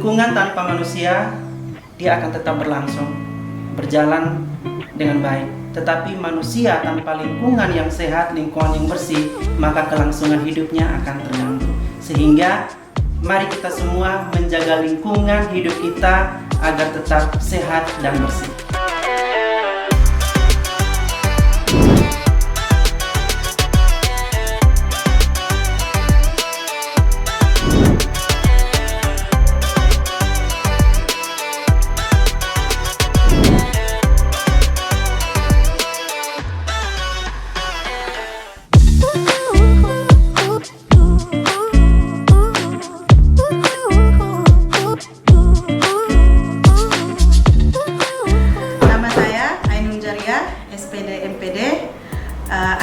lingkungan tanpa manusia dia akan tetap berlangsung, berjalan dengan baik. Tetapi manusia tanpa lingkungan yang sehat, lingkungan yang bersih, maka kelangsungan hidupnya akan terganggu. Sehingga mari kita semua menjaga lingkungan hidup kita agar tetap sehat dan bersih.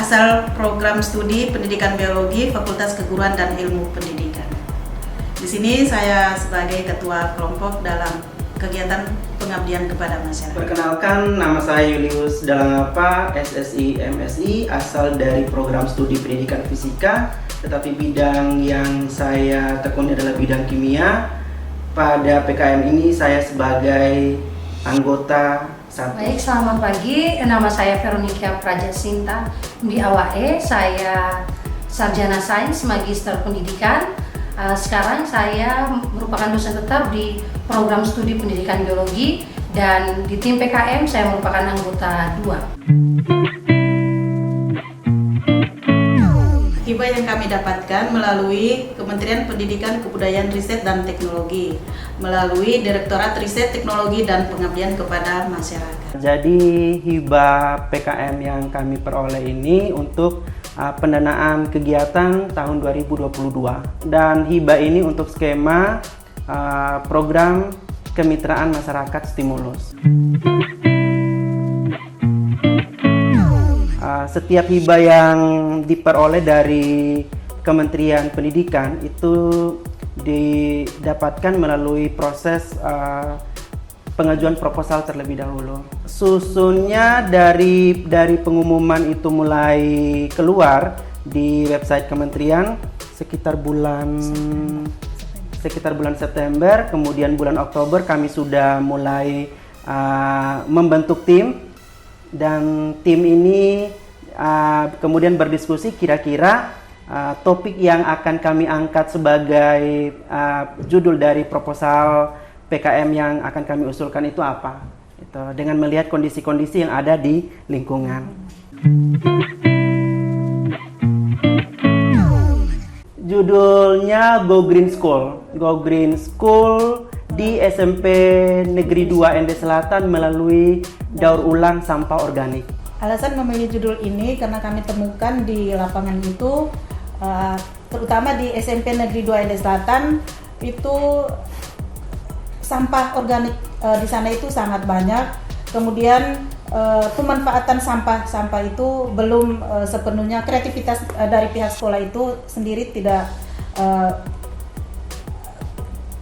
Asal program studi pendidikan biologi Fakultas Keguruan dan Ilmu Pendidikan. Di sini saya sebagai ketua kelompok dalam kegiatan pengabdian kepada masyarakat. Perkenalkan, nama saya Julius Dalangapa, SSI MSI, asal dari program studi pendidikan fisika, tetapi bidang yang saya tekuni adalah bidang kimia. Pada PKM ini saya sebagai anggota. Baik, selamat pagi. Nama saya Veronica Prajasinta Mdiawae. Saya sarjana sains, magister pendidikan. Sekarang saya merupakan dosen tetap di program studi pendidikan biologi, dan di tim PKM saya merupakan anggota 2. Hibah yang kami dapatkan melalui Kementerian Pendidikan, Kebudayaan, Riset, dan Teknologi, melalui Direktorat Riset, Teknologi, dan Pengabdian kepada Masyarakat. Jadi hibah PKM yang kami peroleh ini untuk pendanaan kegiatan tahun 2022, dan hibah ini untuk skema program kemitraan masyarakat stimulus. Setiap hibah yang diperoleh dari Kementerian Pendidikan itu didapatkan melalui proses pengajuan proposal terlebih dahulu. Susunnya dari pengumuman itu mulai keluar di website kementerian sekitar bulan September, kemudian bulan Oktober kami sudah mulai membentuk tim, dan tim ini kemudian berdiskusi kira-kira topik yang akan kami angkat sebagai judul dari proposal PKM yang akan kami usulkan itu apa, itu dengan melihat kondisi-kondisi yang ada di lingkungan. Judulnya Go Green School. Go Green School di SMP Negeri 2 Ende Selatan melalui daur ulang sampah organik. Alasan memilih judul ini karena kami temukan di lapangan itu, terutama di SMP Negeri 2 Ende Selatan, itu sampah organik di sana itu sangat banyak. Kemudian pemanfaatan sampah itu belum sepenuhnya, kreativitas dari pihak sekolah itu sendiri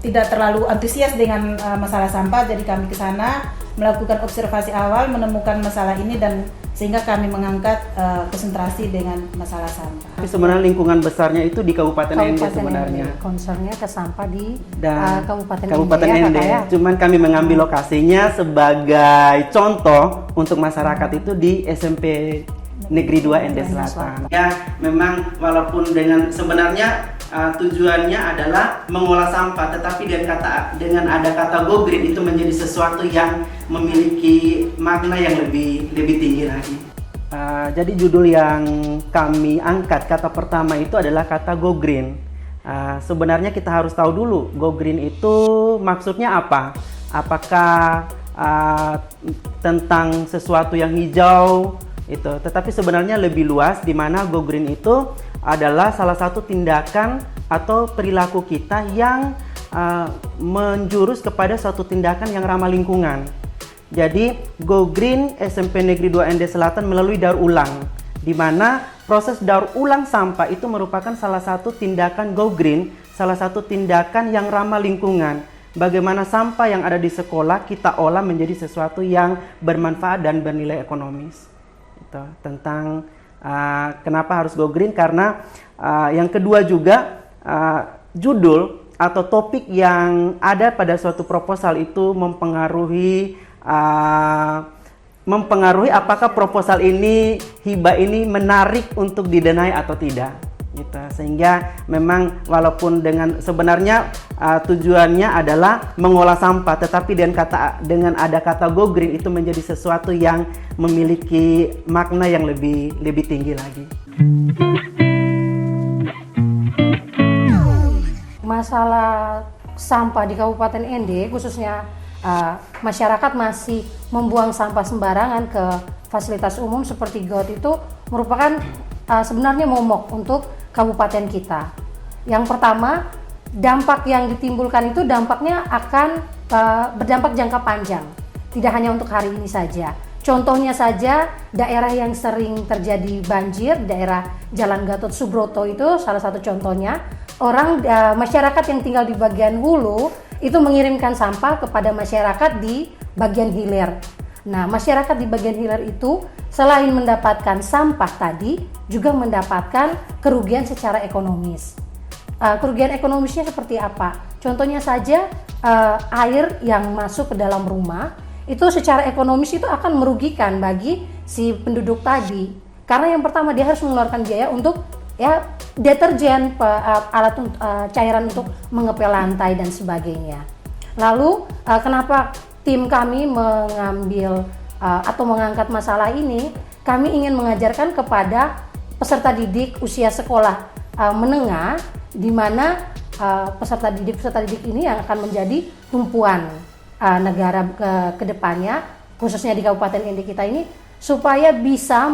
tidak terlalu antusias dengan masalah sampah. Jadi kami ke sana melakukan observasi awal, menemukan masalah ini, dan sehingga kami mengangkat konsentrasi dengan masalah sampah. Tapi sebenarnya lingkungan besarnya itu di Kabupaten Ende sebenarnya. Concernnya ke sampah di Kabupaten Ende. Cuman kami mengambil lokasinya sebagai contoh untuk masyarakat itu di SMP Negeri 2 Ende Selatan. Ya, memang walaupun dengan sebenarnya tujuannya adalah mengolah sampah, tetapi dengan ada kata Go Green itu menjadi sesuatu yang memiliki makna yang lebih tinggi lagi. Jadi judul yang kami angkat, kata pertama itu adalah kata Go Green. Sebenarnya kita harus tahu dulu Go Green itu maksudnya apa? Apakah tentang sesuatu yang hijau itu? Tetapi sebenarnya lebih luas, di mana Go Green itu adalah salah satu tindakan atau perilaku kita yang menjurus kepada suatu tindakan yang ramah lingkungan. Jadi Go Green SMP Negeri 2 Ende Selatan melalui daur ulang, di mana proses daur ulang sampah itu merupakan salah satu tindakan Go Green, salah satu tindakan yang ramah lingkungan. Bagaimana sampah yang ada di sekolah kita olah menjadi sesuatu yang bermanfaat dan bernilai ekonomis. Itu tentang kenapa harus Go Green, karena yang kedua juga judul atau topik yang ada pada suatu proposal itu mempengaruhi apakah proposal ini, hibah ini menarik untuk didanai atau tidak. Gitu. Sehingga memang walaupun sebenarnya tujuannya adalah mengolah sampah, tetapi dengan ada kata go green itu menjadi sesuatu yang memiliki makna yang lebih tinggi lagi. Masalah sampah di Kabupaten ND khususnya masyarakat masih membuang sampah sembarangan ke fasilitas umum seperti got itu merupakan sebenarnya momok untuk kabupaten kita. Yang pertama, dampak yang ditimbulkan itu dampaknya akan berdampak jangka panjang, tidak hanya untuk hari ini saja. Contohnya saja daerah yang sering terjadi banjir, daerah Jalan Gatot Subroto itu salah satu contohnya. Masyarakat yang tinggal di bagian hulu itu mengirimkan sampah kepada masyarakat di bagian hilir. Nah, masyarakat di bagian hilir itu selain mendapatkan sampah tadi, juga mendapatkan kerugian secara ekonomis. Kerugian ekonomisnya seperti apa? Contohnya saja air yang masuk ke dalam rumah, itu secara ekonomis itu akan merugikan bagi si penduduk tadi. Karena yang pertama dia harus mengeluarkan biaya untuk deterjen, cairan untuk mengepel lantai dan sebagainya. Lalu kenapa tim kami mengambil atau mengangkat masalah ini? Kami ingin mengajarkan kepada peserta didik usia sekolah menengah, di mana peserta didik ini yang akan menjadi tumpuan negara ke depannya, khususnya di Kabupaten ND kita ini, supaya bisa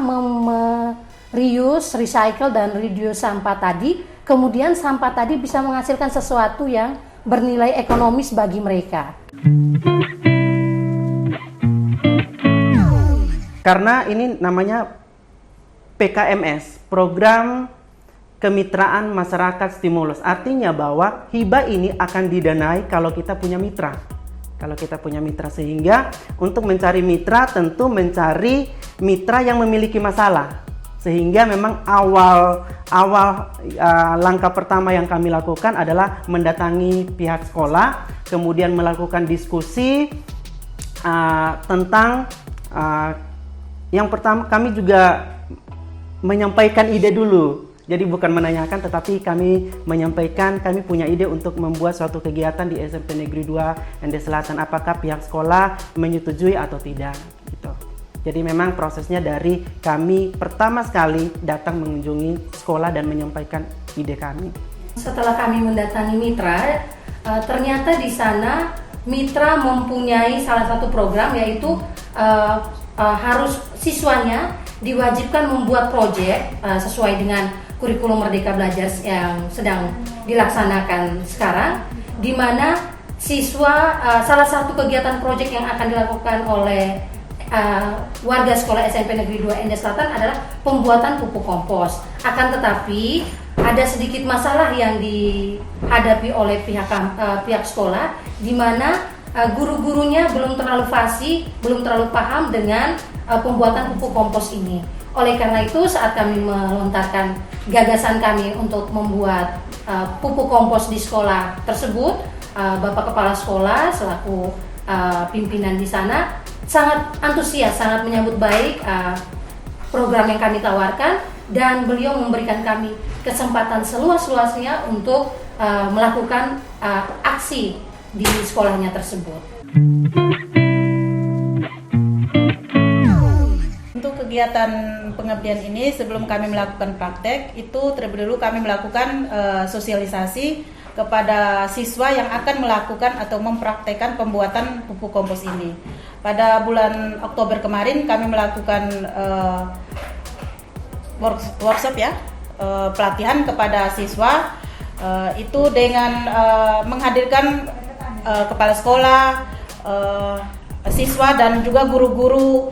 reuse, recycle, dan reduce sampah tadi, kemudian sampah tadi bisa menghasilkan sesuatu yang bernilai ekonomis bagi mereka. Karena ini namanya PKMS, Program Kemitraan Masyarakat Stimulus. Artinya bahwa hibah ini akan didanai kalau kita punya mitra. Sehingga untuk mencari mitra tentu mencari mitra yang memiliki masalah. Sehingga memang awal langkah pertama yang kami lakukan adalah mendatangi pihak sekolah, kemudian melakukan diskusi tentang yang pertama kami juga menyampaikan ide dulu. Jadi bukan menanyakan, tetapi kami menyampaikan kami punya ide untuk membuat suatu kegiatan di SMP Negeri 2 ND Selatan. Apakah pihak sekolah menyetujui atau tidak? Gitu. Jadi memang prosesnya dari kami pertama sekali datang mengunjungi sekolah dan menyampaikan ide kami. Setelah kami mendatangi mitra, ternyata di sana mitra mempunyai salah satu program, yaitu harus siswanya diwajibkan membuat proyek sesuai dengan kurikulum Merdeka Belajar yang sedang dilaksanakan sekarang, di mana siswa salah satu kegiatan proyek yang akan dilakukan oleh warga sekolah SMP Negeri 2 ND Selatan adalah pembuatan pupuk kompos. Akan tetapi ada sedikit masalah yang dihadapi oleh pihak sekolah, di mana guru-gurunya belum terlalu fasih, belum terlalu paham dengan pembuatan pupuk kompos ini. Oleh karena itu, saat kami melontarkan gagasan kami untuk membuat pupuk kompos di sekolah tersebut, Bapak Kepala Sekolah selaku pimpinan di sana sangat antusias, sangat menyambut baik program yang kami tawarkan, dan beliau memberikan kami kesempatan seluas-luasnya untuk melakukan aksi di sekolahnya tersebut. Untuk kegiatan pengabdian ini, sebelum kami melakukan praktek, itu terlebih dahulu kami melakukan sosialisasi kepada siswa yang akan melakukan atau mempraktekkan pembuatan pupuk kompos ini. Pada bulan Oktober kemarin kami melakukan workshop pelatihan kepada siswa, itu dengan menghadirkan kepala sekolah, siswa dan juga guru-guru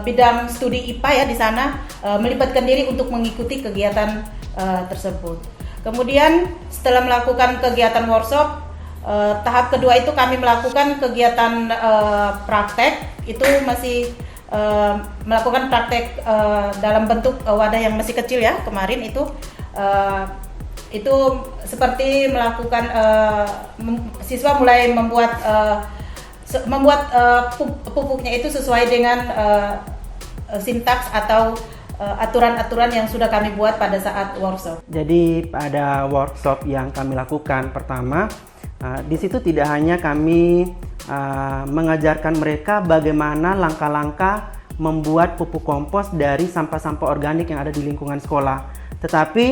bidang studi IPA ya di sana, melibatkan diri untuk mengikuti kegiatan tersebut. Kemudian setelah melakukan kegiatan workshop, tahap kedua itu kami melakukan kegiatan praktek. Itu masih melakukan praktek dalam bentuk wadah yang masih kecil ya. Kemarin itu itu seperti melakukan siswa mulai membuat pupuknya itu sesuai dengan sintaks atau aturan-aturan yang sudah kami buat pada saat workshop. Jadi pada workshop yang kami lakukan pertama, di situ tidak hanya kami mengajarkan mereka bagaimana langkah-langkah membuat pupuk kompos dari sampah-sampah organik yang ada di lingkungan sekolah, tetapi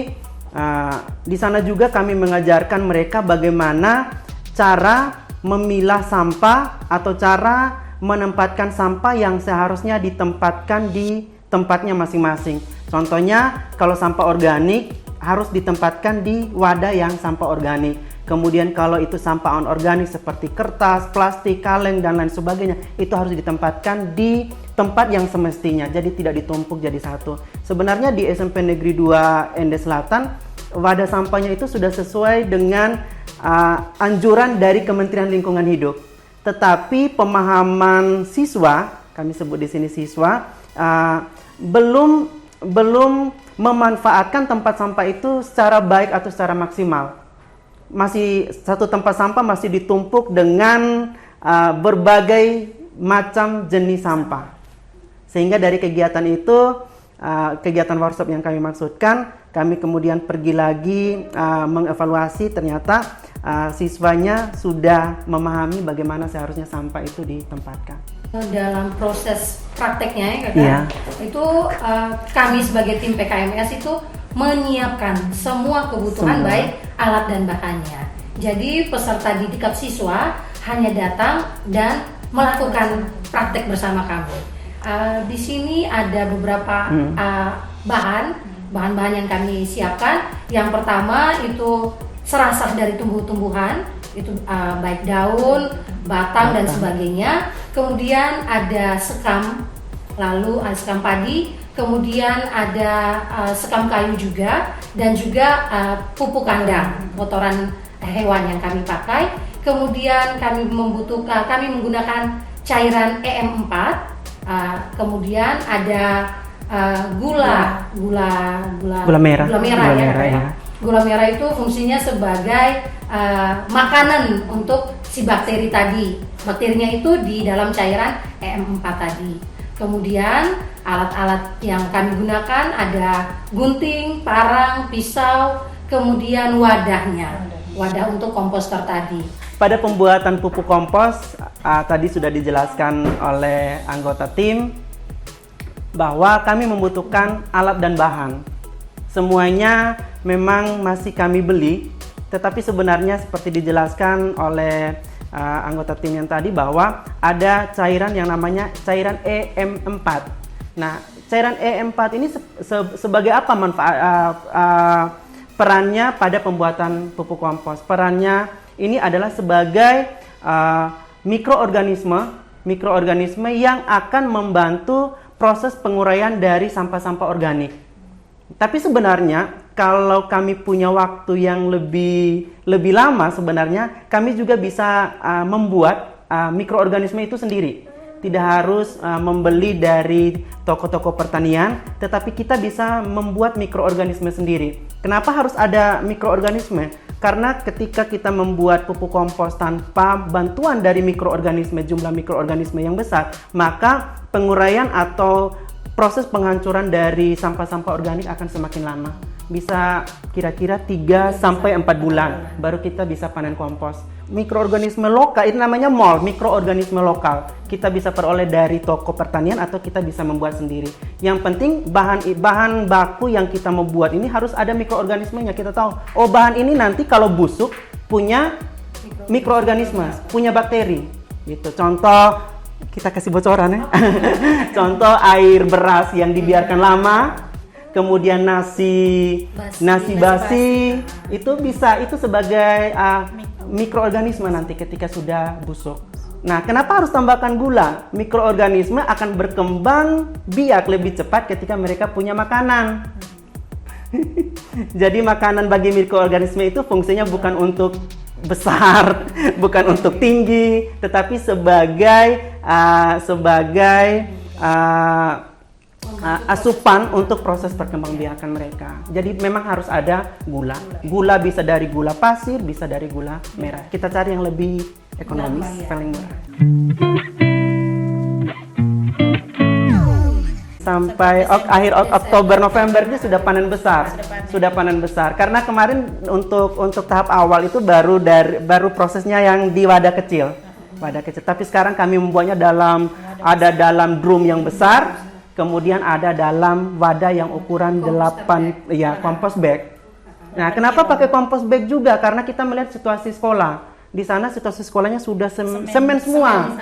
di sana juga kami mengajarkan mereka bagaimana cara memilah sampah atau cara menempatkan sampah yang seharusnya ditempatkan di tempatnya masing-masing. Contohnya kalau sampah organik harus ditempatkan di wadah yang sampah organik. Kemudian kalau itu sampah anorganik seperti kertas, plastik, kaleng dan lain sebagainya, itu harus ditempatkan di tempat yang semestinya. Jadi tidak ditumpuk jadi satu. Sebenarnya di SMP Negeri 2 Ende Selatan, wadah sampahnya itu sudah sesuai dengan anjuran dari Kementerian Lingkungan Hidup. Tetapi pemahaman siswa, kami sebut di sini siswa, belum memanfaatkan tempat sampah itu secara baik atau secara maksimal. Masih satu tempat sampah masih ditumpuk dengan berbagai macam jenis sampah. Sehingga dari kegiatan itu, kegiatan workshop yang kami maksudkan, kami kemudian pergi lagi mengevaluasi, ternyata siswanya sudah memahami bagaimana seharusnya sampah itu ditempatkan. Dalam proses prakteknya ya Kakak, itu kami sebagai tim PKMS itu menyiapkan semua kebutuhan baik alat dan bahannya. Jadi peserta didik siswa hanya datang dan melakukan praktek bersama kami. Di sini ada beberapa bahan-bahan yang kami siapkan. Yang pertama itu serasah dari tumbuh-tumbuhan, itu baik daun, batang dan sebagainya. Kemudian ada sekam, lalu ada sekam padi, kemudian ada sekam kayu juga, dan juga pupuk kandang, kotoran hewan yang kami pakai. Kemudian kami menggunakan cairan EM4, kemudian ada gula merah ya. Gula merah itu fungsinya sebagai makanan untuk si bakteri tadi. Bakterinya itu di dalam cairan EM4 tadi. Kemudian alat-alat yang kami gunakan ada gunting, parang, pisau, kemudian wadah untuk komposter tadi. Pada pembuatan pupuk kompos, tadi sudah dijelaskan oleh anggota tim bahwa kami membutuhkan alat dan bahan. Semuanya memang masih kami beli, tetapi sebenarnya seperti dijelaskan oleh anggota tim yang tadi bahwa ada cairan yang namanya cairan EM4. Nah, cairan EM4 ini sebagai apa manfaat perannya pada pembuatan pupuk kompos? Perannya ini adalah sebagai mikroorganisme yang akan membantu proses penguraian dari sampah-sampah organik. Tapi sebenarnya kalau kami punya waktu yang lebih lama, sebenarnya kami juga bisa membuat mikroorganisme itu sendiri. Tidak harus membeli dari toko-toko pertanian, tetapi kita bisa membuat mikroorganisme sendiri. Kenapa harus ada mikroorganisme? Karena ketika kita membuat pupuk kompos tanpa bantuan dari mikroorganisme, jumlah mikroorganisme yang besar, maka penguraian atau proses penghancuran dari sampah-sampah organik akan semakin lama. Bisa kira-kira 3-4 bulan baru kita bisa panen kompos. Mikroorganisme lokal, itu namanya MOL, mikroorganisme lokal. Kita bisa peroleh dari toko pertanian atau kita bisa membuat sendiri. Yang penting bahan baku yang kita membuat ini harus ada mikroorganismenya. Kita tahu, oh bahan ini nanti kalau busuk punya mikroorganisme, punya bakteri. Gitu. Contoh, kita kasih bocoran ya. Contoh air beras yang dibiarkan lama, kemudian nasi basi itu sebagai mikroorganisme nanti ketika sudah busuk. Nah, kenapa harus tambahkan gula? Mikroorganisme akan berkembang biak lebih cepat ketika mereka punya makanan. Jadi makanan bagi mikroorganisme itu fungsinya bukan untuk besar, bukan untuk tinggi, tetapi sebagai asupan untuk proses perkembangbiakan mereka. Jadi memang harus ada gula. Gula bisa dari gula pasir, bisa dari gula merah. Kita cari yang lebih ekonomis, paling murah. Sampai akhir Oktober November ini sudah panen besar. Sudah panen besar. Karena kemarin untuk tahap awal itu baru prosesnya yang di wadah kecil. Wadah kecil. Tapi sekarang kami membuatnya dalam drum yang besar. Kemudian ada dalam wadah yang ukuran 8 compost bag. Nah, kenapa pakai compost bag juga? Karena kita melihat situasi sekolah. Di sana situasi sekolahnya sudah semen semua.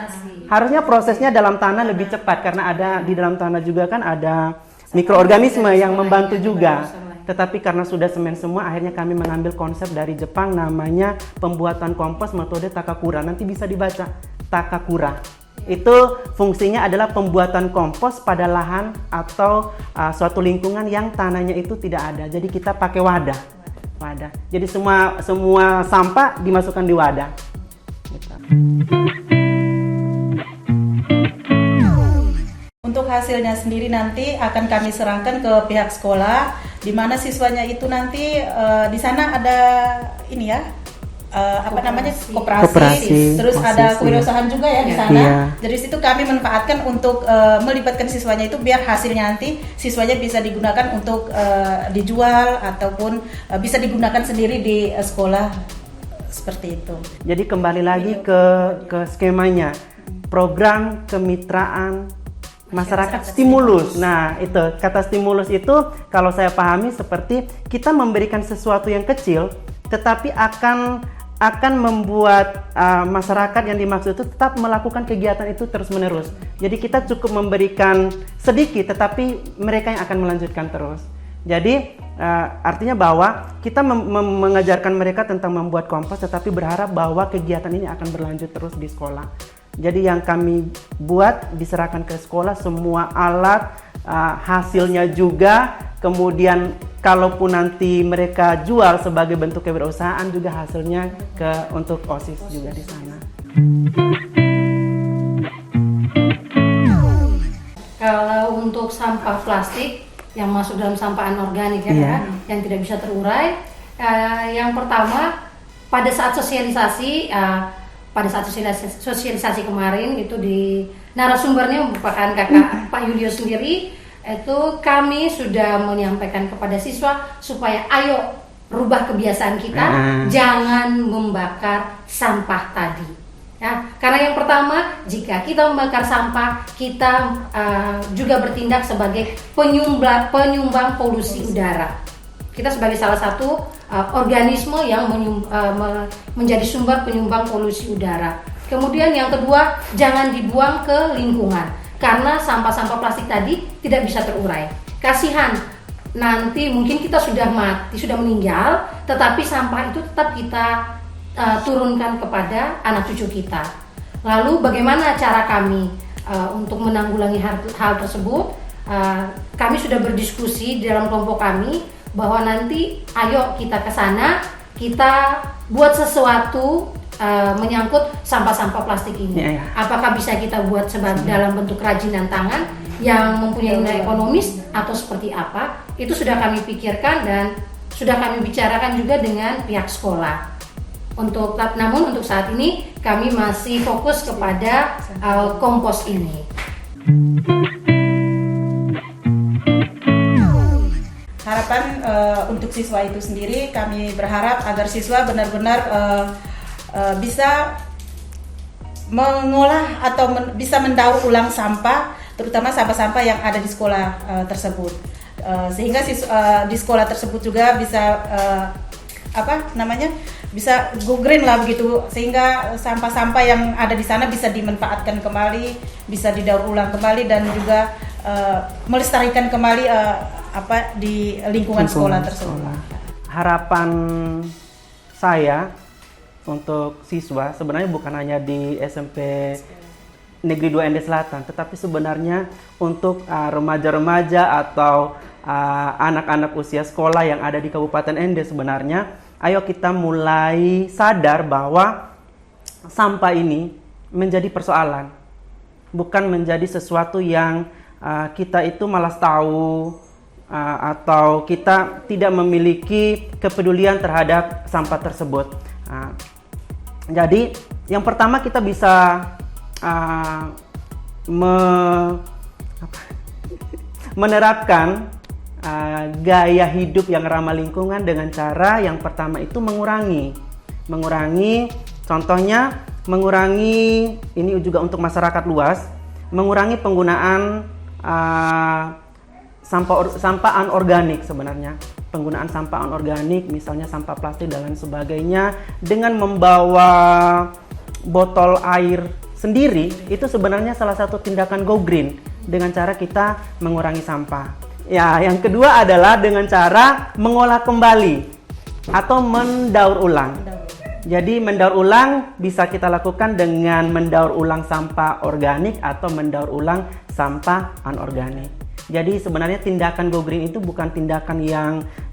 Harusnya prosesnya dalam tanah lebih cepat karena di dalam tanah juga kan ada mikroorganisme yang membantu juga. Tetapi karena sudah semen semua, akhirnya kami mengambil konsep dari Jepang namanya pembuatan kompos metode Takakura. Nanti bisa dibaca Takakura. Itu fungsinya adalah pembuatan kompos pada lahan atau suatu lingkungan yang tanahnya itu tidak ada. Jadi kita pakai wadah. Jadi semua sampah dimasukkan di wadah. Gitu. Untuk hasilnya sendiri nanti akan kami serahkan ke pihak sekolah, di mana siswanya itu nanti di sana ada ini ya. Koperasi. Terus ada kewirausahaan juga ya di sana. Iya. Dari situ kami manfaatkan untuk melibatkan siswanya itu biar hasilnya nanti siswanya bisa digunakan untuk dijual ataupun bisa digunakan sendiri di sekolah seperti itu. Jadi kembali lagi ke skemanya, program kemitraan masyarakat stimulus. Nah, itu kata stimulus itu kalau saya pahami seperti kita memberikan sesuatu yang kecil, tetapi akan membuat masyarakat yang dimaksud itu tetap melakukan kegiatan itu terus-menerus. Jadi kita cukup memberikan sedikit, tetapi mereka yang akan melanjutkan terus. Jadi artinya bahwa kita mengajarkan mereka tentang membuat kompos, tetapi berharap bahwa kegiatan ini akan berlanjut terus di sekolah. Jadi yang kami buat diserahkan ke sekolah semua alat, hasilnya juga. Kemudian kalaupun nanti mereka jual sebagai bentuk kewirausahaan juga hasilnya untuk OSIS juga di sana. Kalau untuk sampah plastik yang masuk dalam sampah anorganik yang tidak bisa terurai, yang pertama pada saat sosialisasi kemarin itu di narasumbernya merupakan kakak Pak Yulio sendiri. Itu kami sudah menyampaikan kepada siswa supaya ayo rubah kebiasaan kita, jangan membakar sampah tadi. Ya, karena yang pertama, jika kita membakar sampah, kita juga bertindak sebagai penyumbang polusi udara. Kita sebagai salah satu organisme yang menjadi sumber penyumbang polusi udara. Kemudian yang kedua, jangan dibuang ke lingkungan. Karena sampah-sampah plastik tadi tidak bisa terurai. Kasihan, nanti mungkin kita sudah mati, sudah meninggal, tetapi sampah itu tetap kita turunkan kepada anak cucu kita. Lalu bagaimana cara kami untuk menanggulangi hal tersebut? Kami sudah berdiskusi di dalam kelompok kami bahwa nanti ayo kita ke sana, kita buat sesuatu menyangkut sampah-sampah plastik ini. Apakah bisa kita buat dalam bentuk kerajinan tangan yang mempunyai nilai ekonomis atau seperti apa? Itu sudah kami pikirkan dan sudah kami bicarakan juga dengan pihak sekolah. Namun untuk saat ini kami masih fokus kepada kompos ini. Harapan untuk siswa itu sendiri, kami berharap agar siswa benar-benar bisa mengolah atau bisa mendaur ulang sampah, terutama sampah-sampah yang ada di sekolah tersebut, sehingga di sekolah tersebut juga bisa bisa go green lah begitu, sehingga sampah-sampah yang ada di sana bisa dimanfaatkan kembali, bisa didaur ulang kembali dan juga melestarikan kembali di lingkungan sekolah tersebut. Harapan saya untuk siswa sebenarnya bukan hanya di SMP Negeri 2 Ende Selatan, tetapi sebenarnya untuk remaja-remaja atau anak-anak usia sekolah yang ada di Kabupaten Ende sebenarnya, ayo kita mulai sadar bahwa sampah ini menjadi persoalan, bukan menjadi sesuatu yang kita itu malas tahu atau kita tidak memiliki kepedulian terhadap sampah tersebut. Jadi yang pertama kita bisa menerapkan gaya hidup yang ramah lingkungan dengan cara yang pertama itu mengurangi, contohnya mengurangi, ini juga untuk masyarakat luas, mengurangi penggunaan sampah anorganik sebenarnya. Penggunaan sampah anorganik, misalnya sampah plastik dan lain sebagainya, dengan membawa botol air sendiri, itu sebenarnya salah satu tindakan go green dengan cara kita mengurangi sampah. Ya, yang kedua adalah dengan cara mengolah kembali atau mendaur ulang. Jadi mendaur ulang bisa kita lakukan dengan mendaur ulang sampah organik atau mendaur ulang sampah anorganik. Jadi sebenarnya tindakan go green itu bukan tindakan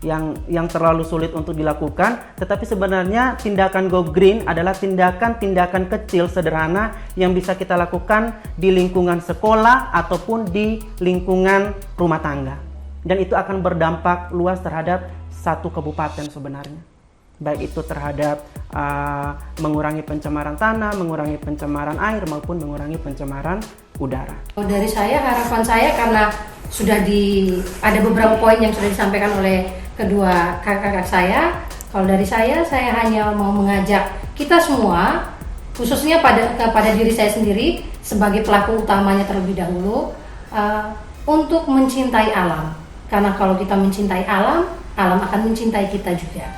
yang terlalu sulit untuk dilakukan, tetapi sebenarnya tindakan go green adalah tindakan-tindakan kecil sederhana yang bisa kita lakukan di lingkungan sekolah ataupun di lingkungan rumah tangga. Dan itu akan berdampak luas terhadap satu kabupaten sebenarnya. Baik itu terhadap mengurangi pencemaran tanah, mengurangi pencemaran air maupun mengurangi pencemaran udara. Dari saya, harapan saya karena sudah ada beberapa poin yang sudah disampaikan oleh kedua kakak-kakak saya. Kalau dari saya hanya mau mengajak kita semua, khususnya pada diri saya sendiri sebagai pelaku utamanya terlebih dahulu, untuk mencintai alam. Karena kalau kita mencintai alam, alam akan mencintai kita juga.